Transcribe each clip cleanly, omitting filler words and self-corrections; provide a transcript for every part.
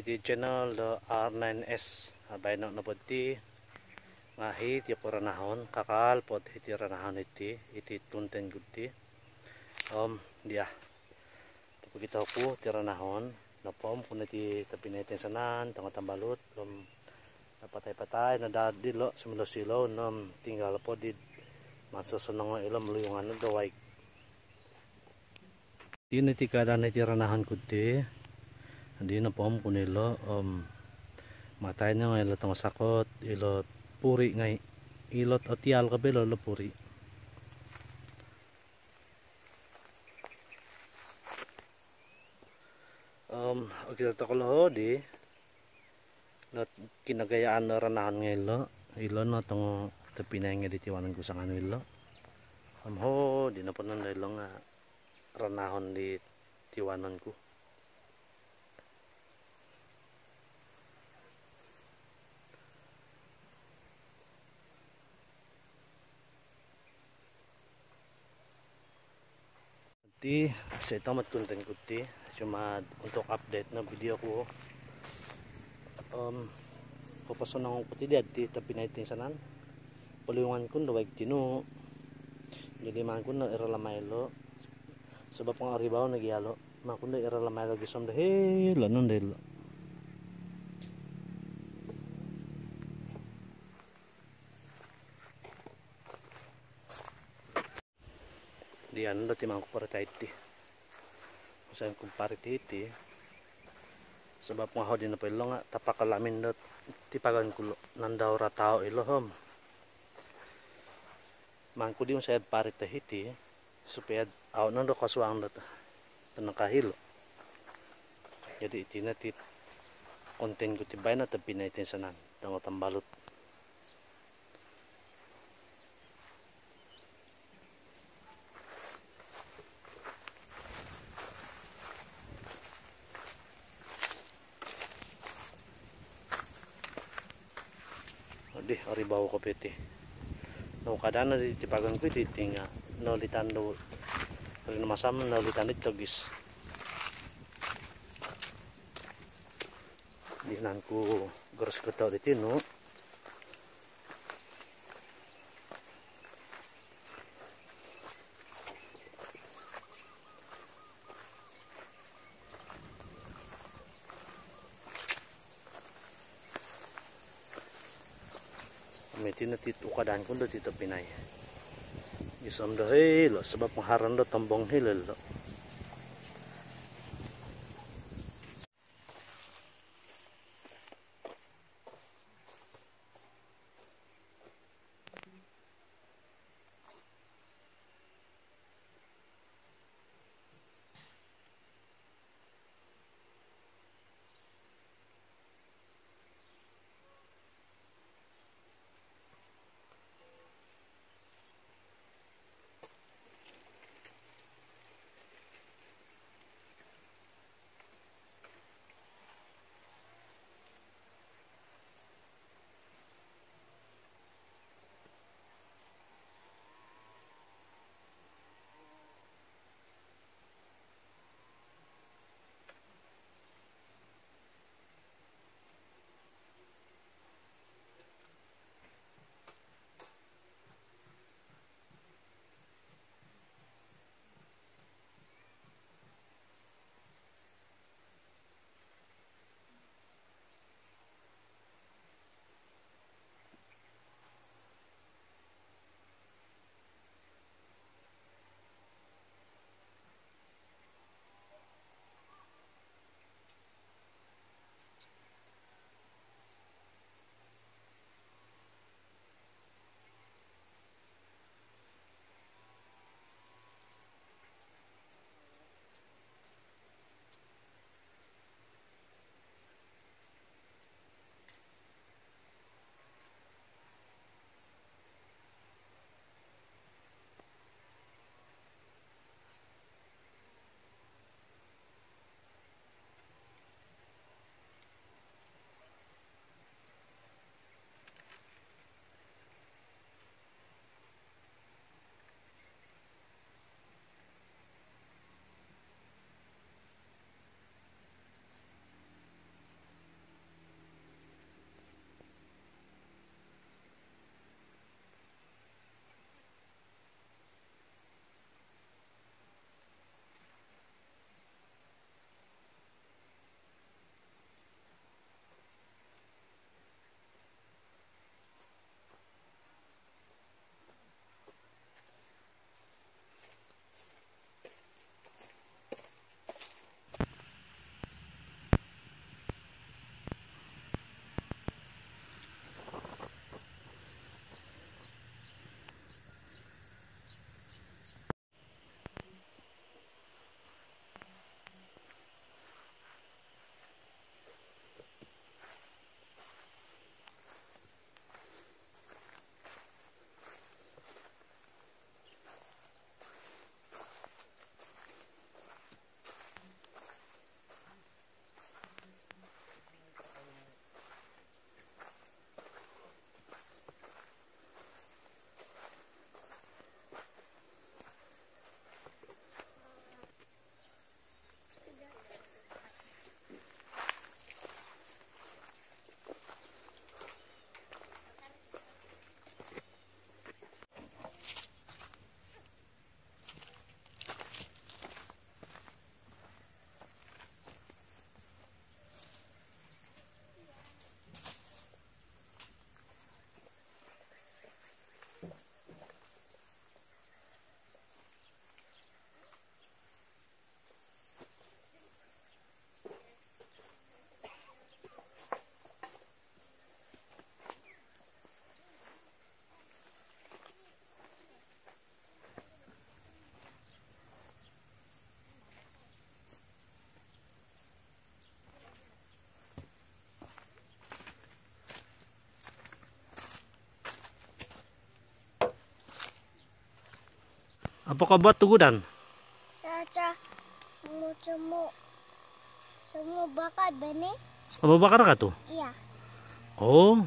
iti channel do R9S abay no napoti ngahi ti poranahon kakal pot iti ranahon iti tunten gudi dia kita ku ti ranahon napom kun iti tapineten sanan tanga tambalut napatay-patay nadadi lo sumilo-silo tinggal po di masasunong ilo meluyungan do waik ini ti keadaan iti ranahon gudi. Hindi na po kunilo matay na nga ilot ang sakot ilot puri nga ilot o tiyal kabilo lo puri kita takolo di not kinagayaan na ranahan nga ilo no tong tapinay nga ditiwanan ko sa kanilo ho di na po nang ilo nga ranahon di tiwanan ko. Sa ito matkuntan ko cuma untuk update na video ko papasunang ko di tapi na itin sanan paliwangan ko na wag tino jadi man ko na iralamaylo sebab ng aribaw nagyalo man ko na iralamaylo gisom dahil lanon dahil di ano dati mga kumpara iti usahin kumpara iti sebab nga ho din na po ilo nga tapakalamin na tipagan kulo nandaw ratao ilo man ko di mo sayad parit iti supaya aw nando kasuang na tanakahilo jadi iti na tit konten ko tibay na tapi na itin sanan tango tambalot di aribaw ko piti no kadana di tipagan ko iti tinga no litando rin masam no litanit tagis di nan ko garos ko tao diti no may tinatit ukadaan ko dito pinay isom do hilo sebab pengharan do tombong hilal do Apa ka buat tugudan? Caca cemu bakal bene? Kamu bakar ka to? Iya. Oh.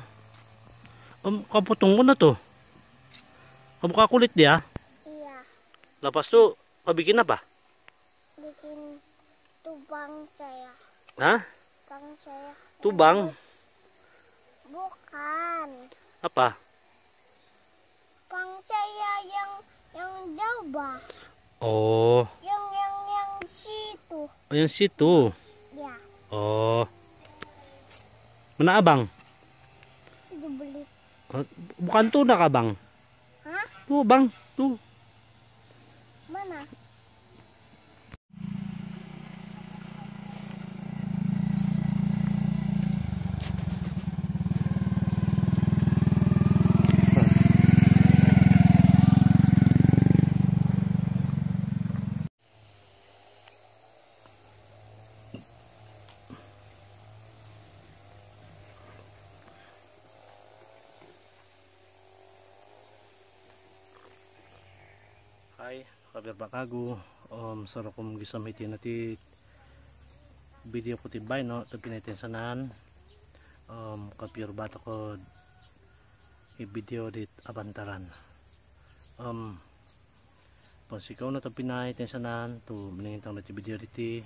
Kaputong mo na to. Kamu kakulit dia. Iya. Lepas tu kau bikin apa? Bikin tubang saya. Hah? Tubang saya. Tubang? Bukan. Apa? Tubang saya yang jauh bah. Oh. Yang situ. Oh, yang situ. Ya. Oh. Mana abang? Situ beli. Oh, bukan tuh nak abang. Hah? Tuh bang, tuh. Mana? Hai, kabar bakagu. Soro kum gisam hiti nati video putih bay no tapi natin sanan. Kapir bata ko i-video dit abantaran. Pasikaw na tapi natin sanan tu meningintang nati video diti.